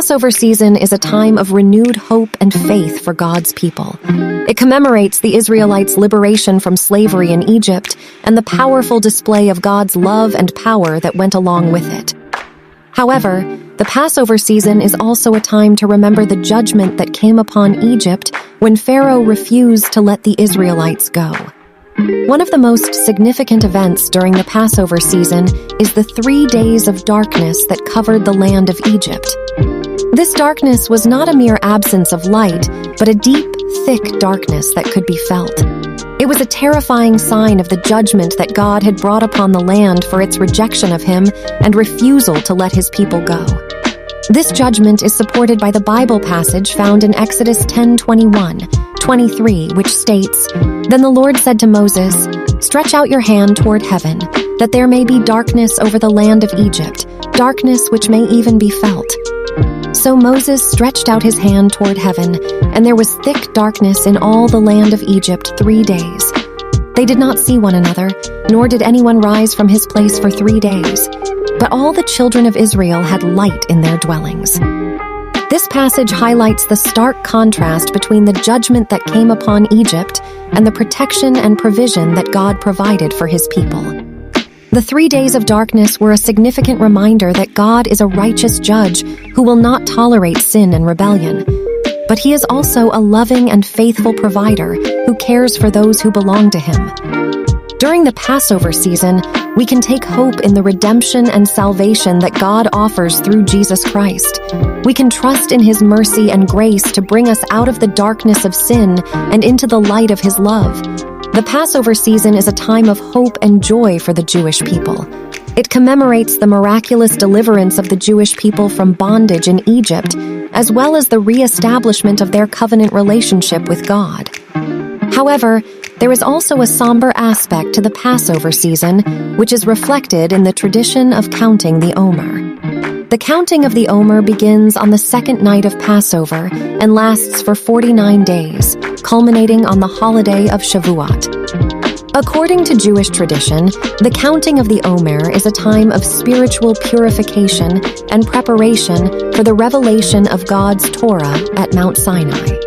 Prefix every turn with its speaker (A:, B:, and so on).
A: Passover season is a time of renewed hope and faith for God's people. It commemorates the Israelites' liberation from slavery in Egypt and the powerful display of God's love and power that went along with it. However, the Passover season is also a time to remember the judgment that came upon Egypt when Pharaoh refused to let the Israelites go. One of the most significant events during the Passover season is the 3 days of darkness that covered the land of Egypt. This darkness was not a mere absence of light, but a deep, thick darkness that could be felt. It was a terrifying sign of the judgment that God had brought upon the land for its rejection of Him and refusal to let His people go. This judgment is supported by the Bible passage found in Exodus 10:21-23, which states, "Then the Lord said to Moses, 'Stretch out your hand toward heaven, that there may be darkness over the land of Egypt, darkness which may even be felt.' So Moses stretched out his hand toward heaven, and there was thick darkness in all the land of Egypt 3 days. They did not see one another, nor did anyone rise from his place for 3 days. But all the children of Israel had light in their dwellings." This passage highlights the stark contrast between the judgment that came upon Egypt and the protection and provision that God provided for His people. The 3 days of darkness were a significant reminder that God is a righteous judge who will not tolerate sin and rebellion. But He is also a loving and faithful provider who cares for those who belong to Him. During the Passover season, we can take hope in the redemption and salvation that God offers through Jesus Christ. We can trust in His mercy and grace to bring us out of the darkness of sin and into the light of His love. The Passover season is a time of hope and joy for the Jewish people. It commemorates the miraculous deliverance of the Jewish people from bondage in Egypt, as well as the re-establishment of their covenant relationship with God. However, there is also a somber aspect to the Passover season, which is reflected in the tradition of counting the Omer. The counting of the Omer begins on the second night of Passover and lasts for 49 days, culminating on the holiday of Shavuot. According to Jewish tradition, the counting of the Omer is a time of spiritual purification and preparation for the revelation of God's Torah at Mount Sinai.